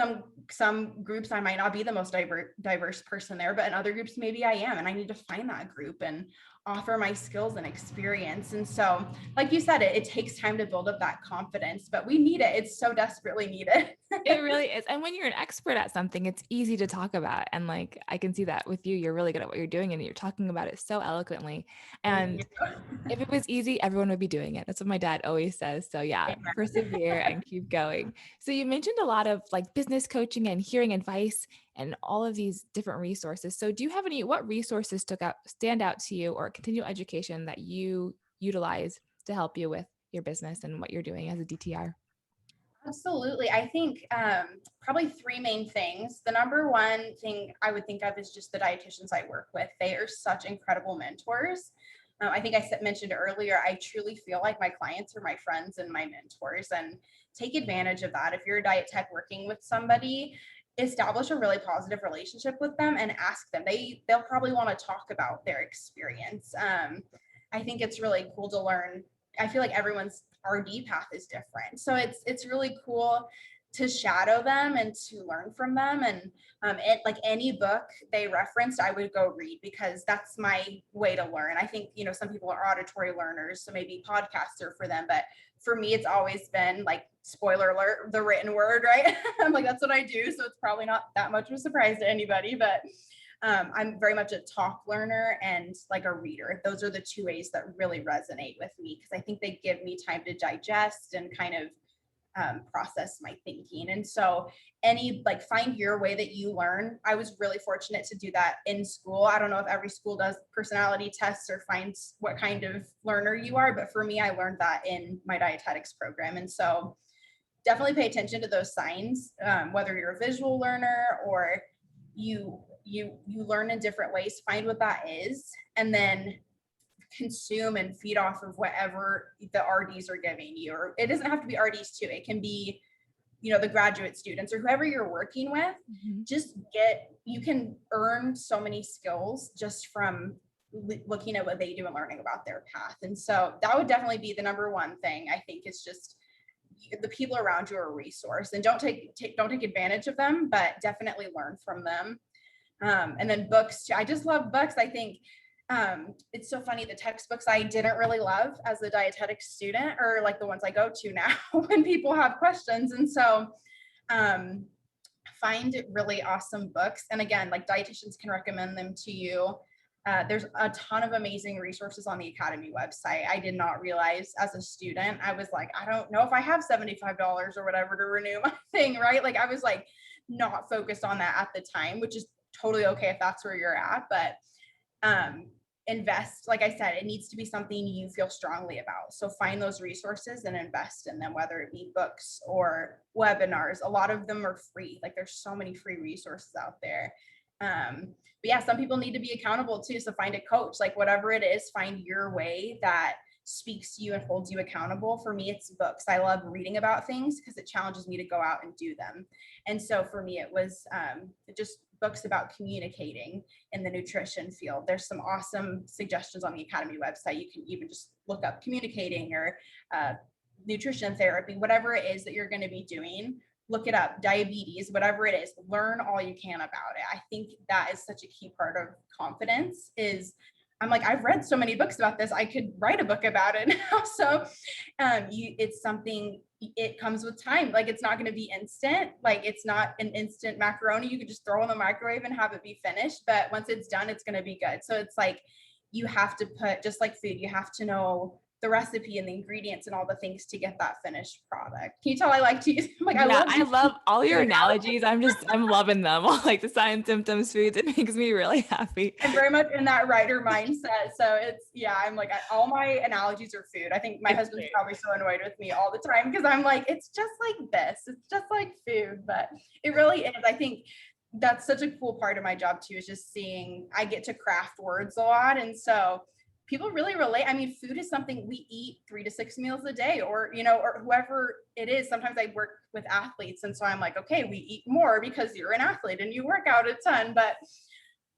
some groups, I might not be the most diverse person there, but in other groups, maybe I am. And I need to find that group and offer my skills and experience. And so, like you said, it takes time to build up that confidence, but we need it. It's so desperately needed. It really is. And when you're an expert at something, it's easy to talk about. And like, I can see that with you, you're really good at what you're doing and you're talking about it so eloquently. Thank And you. if it was easy, everyone would be doing it. That's what my dad always says. So yeah, persevere and keep going. So you mentioned a lot of like business coaching and hearing advice and all of these different resources. So do you have what resources stand out to you, or continual education that you utilize to help you with your business and what you're doing as a DTR? Absolutely. I think probably three main things. The number one thing I would think of is just the dietitians I work with. They are such incredible mentors. I think I mentioned earlier, I truly feel like my clients are my friends and my mentors, and take advantage of that. If you're a diet tech working with somebody, establish a really positive relationship with them and ask them. They'll probably want to talk about their experience. I think it's really cool to learn. I feel like everyone's RD path is different. So it's really cool to shadow them and to learn from them. And like any book they referenced, I would go read, because that's my way to learn. I think, some people are auditory learners, so maybe podcasts are for them. But for me, it's always been like, spoiler alert, the written word, right? I'm like, that's what I do. So it's probably not that much of a surprise to anybody, but I'm very much a talk learner and like a reader. Those are the two ways that really resonate with me, because I think they give me time to digest and kind of process my thinking. And so find your way that you learn. I was really fortunate to do that in school. I don't know if every school does personality tests or finds what kind of learner you are, but for me, I learned that in my dietetics program. And so definitely pay attention to those signs, whether you're a visual learner or you learn in different ways. Find what that is, and then consume and feed off of whatever the RDs are giving you. Or it doesn't have to be RDs too. It can be, the graduate students or whoever you're working with. You can earn so many skills just from looking at what they do and learning about their path. And so that would definitely be the number one thing. I think is just the people around you are a resource, and don't take advantage of them, but definitely learn from them. And then books too. I just love books. I think it's so funny, the textbooks I didn't really love as a dietetics student are like the ones I go to now when people have questions. And so find really awesome books. And again, like, dietitians can recommend them to you. There's a ton of amazing resources on the Academy website. I did not realize as a student, I was like, I don't know if I have $75 or whatever to renew my thing, right? Like, I was like not focused on that at the time, which is totally okay if that's where you're at. But invest, like I said, it needs to be something you feel strongly about. So find those resources and invest in them, whether it be books or webinars. A lot of them are free. Like, there's so many free resources out there. But yeah, some people need to be accountable too. So find a coach, like whatever it is, find your way that speaks to you and holds you accountable. For me, it's books. I love reading about things because it challenges me to go out and do them. And so for me, it was just books about communicating in the nutrition field. There's some awesome suggestions on the Academy website. You can even just look up communicating or nutrition therapy, whatever it is that you're going to be doing. Look it up, diabetes, whatever it is, learn all you can about it. I think that is such a key part of confidence. I'm like, I've read so many books about this, I could write a book about it now. So it's something, it comes with time. Like, it's not going to be instant. Like, it's not an instant macaroni you could just throw in the microwave and have it be finished. But once it's done, it's going to be good. So it's like, you have to put, just like food, you have to know the recipe and the ingredients and all the things to get that finished product. Can you tell I like to use, like, I love all your analogies. I'm loving them. All like the signs, symptoms, foods. It makes me really happy. I'm very much in that writer mindset. So I'm like, all my analogies are food. I think my husband's probably so annoyed with me all the time because I'm like, it's just like this. It's just like food, but it really is. I think that's such a cool part of my job too, is just seeing, I get to craft words a lot. And so people really relate. I mean, food is something we eat 3 to 6 meals a day, or whoever it is. Sometimes I work with athletes. And so I'm like, okay, we eat more because you're an athlete and you work out a ton, but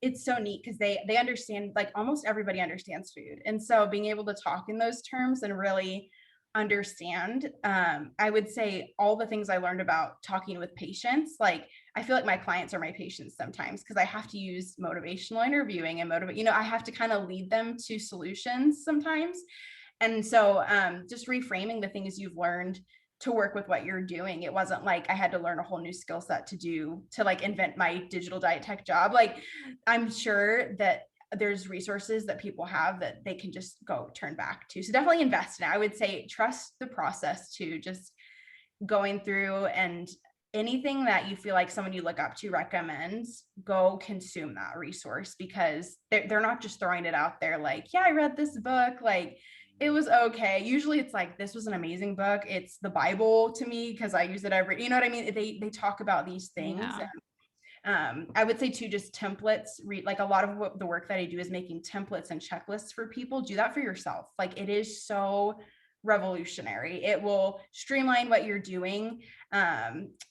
it's so neat because they understand, like almost everybody understands food. And so being able to talk in those terms and really understand, I would say all the things I learned about talking with patients, like I feel like my clients are my patients sometimes because I have to use motivational interviewing and I have to kind of lead them to solutions sometimes. And so just reframing the things you've learned to work with what you're doing. It wasn't like I had to learn a whole new skill set to like invent my digital diet tech job. Like I'm sure that there's resources that people have that they can just go turn back to. So definitely invest in it. I would say trust the process to just going through, and anything that you feel like someone you look up to recommends, go consume that resource because they're not just throwing it out there like, yeah, I read this book, like it was okay. Usually it's like, this was an amazing book. It's the Bible to me because I use it every, you know what I mean? They talk about these things. Yeah. I would say too, just templates, like a lot of what the work that I do is making templates and checklists for people. Do that for yourself. Like it is so revolutionary. It will streamline what you're doing.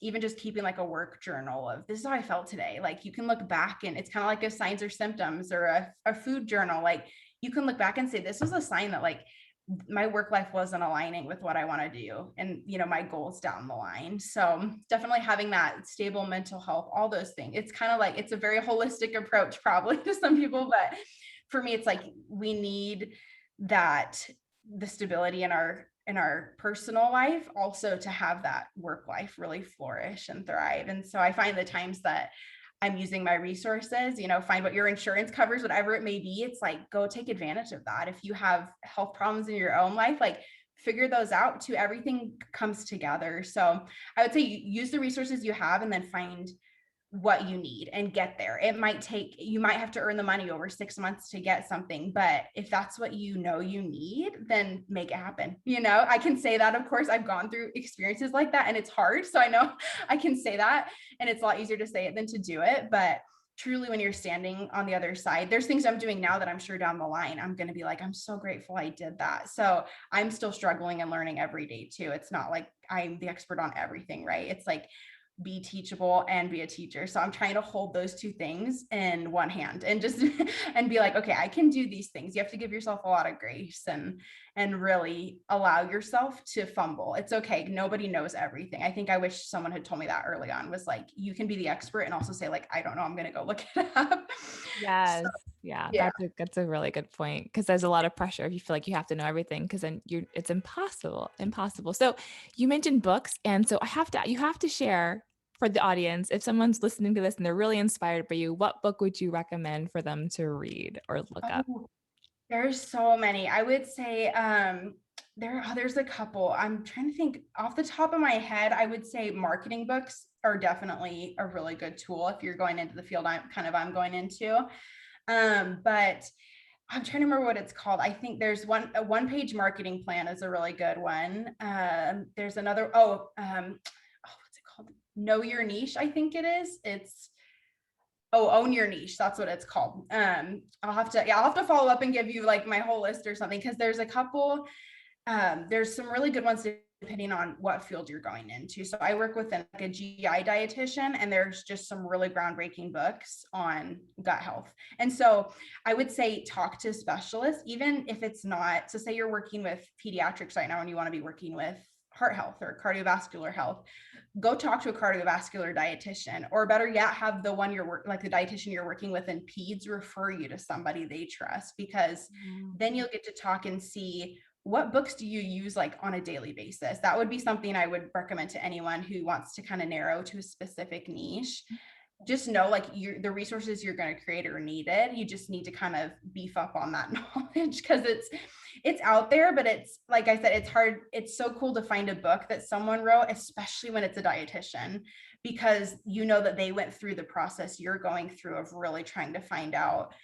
Even just keeping like a work journal of this is how I felt today. Like you can look back and it's kind of like a signs or symptoms, or a food journal. Like you can look back and say, this was a sign that like my work life wasn't aligning with what I want to do and my goals down the line. So definitely having that stable mental health, all those things. It's kind of like it's a very holistic approach probably to some people, but for me it's like we need that, the stability in our personal life also to have that work life really flourish and thrive. And so I find the times that I'm using my resources, find what your insurance covers, whatever it may be. It's like, go take advantage of that. If you have health problems in your own life, like figure those out too. Everything comes together. So I would say use the resources you have and then find what you need and get there. It might take, you might have to earn the money over 6 months to get something, but if that's what you need, then make it happen. I can say that, of course, I've gone through experiences like that and it's hard. So I know I can say that and it's a lot easier to say it than to do it. But truly, when you're standing on the other side, there's things I'm doing now that I'm sure down the line, I'm going to be like, I'm so grateful I did that. So I'm still struggling and learning every day too. It's not like I'm the expert on everything, right? It's like, be teachable and be a teacher. So I'm trying to hold those two things in one hand and just and be like, okay, I can do these things. You have to give yourself a lot of grace and really allow yourself to fumble. It's okay. Nobody knows everything. I think I wish someone had told me that early on, was like, you can be the expert and also say like, I don't know, I'm going to go look it up. Yes. So, Yeah. yeah. That's a really good point. Cause there's a lot of pressure if you feel like you have to know everything. Cause then it's impossible. So you mentioned books. And so you have to share for the audience, if someone's listening to this and they're really inspired by you, what book would you recommend for them to read or look up? Oh, there's so many. I would say there's a couple. I'm trying to think off the top of my head. I would say marketing books are definitely a really good tool if you're going into the field I'm going into. But I'm trying to remember what it's called. I think there's a one-page marketing plan is a really good one. There's another, what's it called? Know Your Niche, I think it is. It's Own Your Niche. That's what it's called. I'll have to follow up and give you like my whole list or something, because there's a couple, there's some really good ones depending on what field you're going into. So I work with like a GI dietitian, and there's just some really groundbreaking books on gut health. And so I would say talk to specialists, even if it's not, so say you're working with pediatrics right now and you want to be working with heart health or cardiovascular health, go talk to a cardiovascular dietitian, or better yet, have the one the dietitian you're working with in peds refer you to somebody they trust, because then you'll get to talk and see what books do you use like on a daily basis. That would be something I would recommend to anyone who wants to kind of narrow to a specific niche. Just know like the resources you're going to create are needed. You just need to kind of beef up on that knowledge, because it's out there, but it's like I said, it's hard. It's so cool to find a book that someone wrote, especially when it's a dietitian, because that they went through the process you're going through of really trying to find out,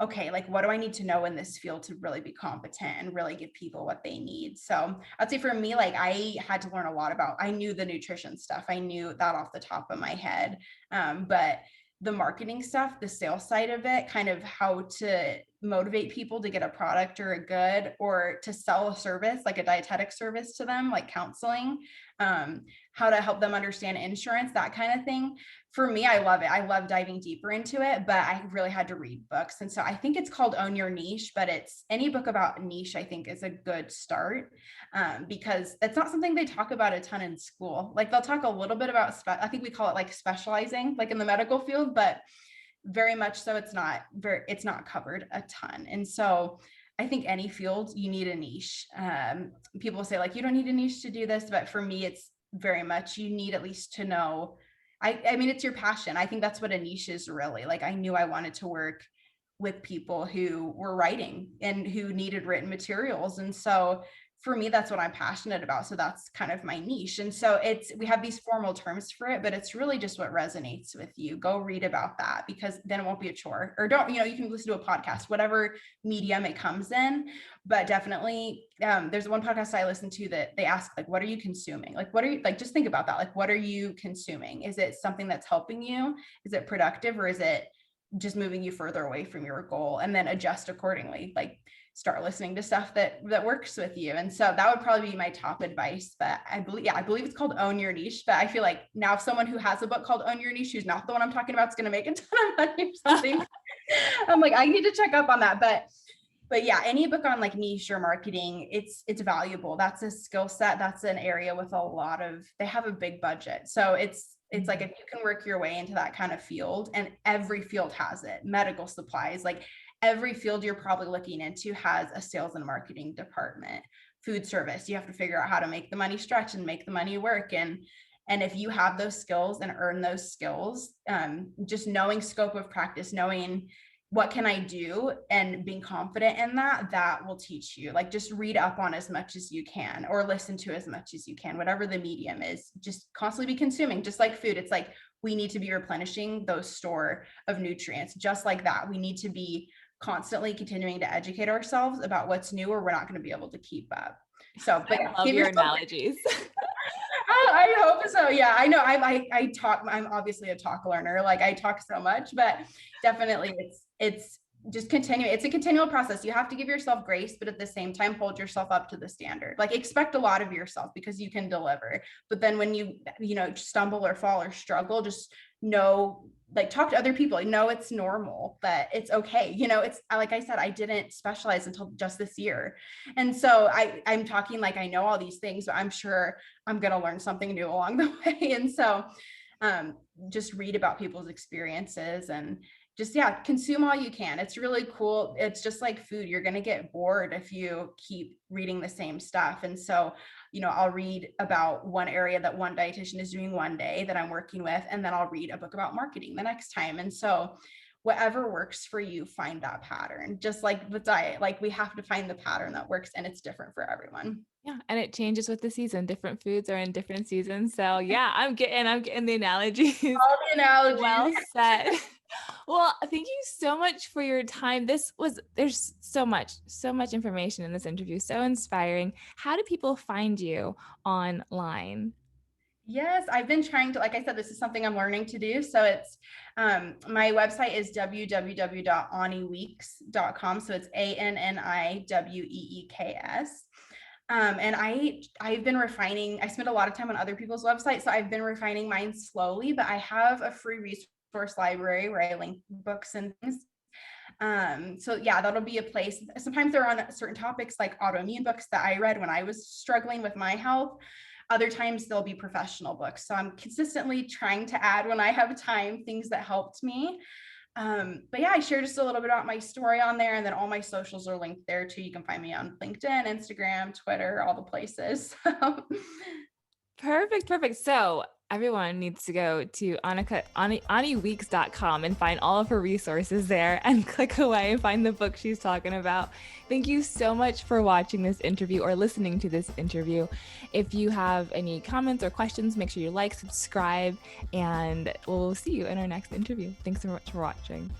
okay, like what do I need to know in this field to really be competent and really give people what they need. So I'd say for me, like I had to learn a lot I knew the nutrition stuff. I knew that off the top of my head. But the marketing stuff, the sales side of it, kind of how to motivate people to get a product or a good, or to sell a service, like a dietetic service to them, like counseling. how to help them understand insurance, that kind of thing. For me, I love it. I love diving deeper into it, but I really had to read books. And so I think it's called Own Your Niche, but it's any book about niche, I think is a good start, because it's not something they talk about a ton in school. Like they'll talk a little bit about, I think we call it like specializing, like in the medical field, but very much so it's not covered a ton. And so I think any field you need a niche. People say like, you don't need a niche to do this, but for me, it's very much, you need at least to know. I mean, it's your passion. I think that's what a niche is really. Like I knew I wanted to work with people who were writing and who needed written materials. And so for me, that's what I'm passionate about. So that's kind of my niche. And so we have these formal terms for it, but it's really just what resonates with you. Go read about that, because then it won't be a chore. Or don't, you can listen to a podcast, whatever medium it comes in. But definitely there's one podcast I listen to that they ask, like, what are you consuming? Like, just think about that. Like, what are you consuming? Is it something that's helping you? Is it productive, or is it just moving you further away from your goal? And then adjust accordingly. Like, start listening to stuff that works with you. And so that would probably be my top advice. But I believe it's called Own Your Niche. But I feel like now if someone who has a book called Own Your Niche, who's not the one I'm talking about, is going to make a ton of money or something, I'm like, I need to check up on that. But yeah, any book on like niche or marketing, it's valuable. That's a skill set. That's an area with they have a big budget. So it's like, if you can work your way into that kind of field, and every field has it, medical supplies, like every field you're probably looking into has a sales and marketing department. Food service, you have to figure out how to make the money stretch and make the money work. And if you have those skills and earn those skills, just knowing scope of practice, knowing what can I do and being confident in that will teach you. Like, just read up on as much as you can, or listen to as much as you can, whatever the medium is. Just constantly be consuming. Just like food, it's like we need to be replenishing those store of nutrients. Just like that, we need to be constantly continuing to educate ourselves about what's new, or we're not going to be able to keep up. So, but I love your analogies. I hope so. Yeah, I know. I talk. I'm obviously a talk learner. Like, I talk so much, but definitely it's just continue. It's a continual process. You have to give yourself grace, but at the same time, hold yourself up to the standard. Like, expect a lot of yourself, because you can deliver. But then when you stumble or fall or struggle, just know, like, talk to other people. It's normal, that it's okay. It's like I said, I didn't specialize until just this year. And so I'm talking like I know all these things, but I'm sure I'm going to learn something new along the way. And so just read about people's experiences, and just, consume all you can. It's really cool. It's just like food. You're going to get bored if you keep reading the same stuff. And so, I'll read about one area that one dietitian is doing one day that I'm working with, and then I'll read a book about marketing the next time. And so whatever works for you, find that pattern. Just like the diet, like, we have to find the pattern that works, and it's different for everyone. Yeah. And it changes with the season. Different foods are in different seasons. So yeah, I'm getting the analogies. All the analogies. Well said. Well, thank you so much for your time. There's so much information in this interview. So inspiring. How do people find you online? Yes, I've been trying to, like I said, this is something I'm learning to do. So it's, my website is www.annieweeks.com. So it's ANNIWEEKS. And I've been refining, I spend a lot of time on other people's websites. So I've been refining mine slowly, but I have a free resource library where I link books and things. So yeah, that'll be a place. Sometimes they're on certain topics, like autoimmune books that I read when I was struggling with my health. Other times there'll be professional books. So I'm consistently trying to add, when I have time, things that helped me. But yeah, I share just a little bit about my story on there, and then all my socials are linked there too. You can find me on LinkedIn, Instagram, Twitter, all the places. Perfect. So everyone needs to go to AnnieWeeks.com and find all of her resources there, and click away and find the book she's talking about. Thank you so much for watching this interview or listening to this interview. If you have any comments or questions, make sure you like, subscribe, and we'll see you in our next interview. Thanks so much for watching.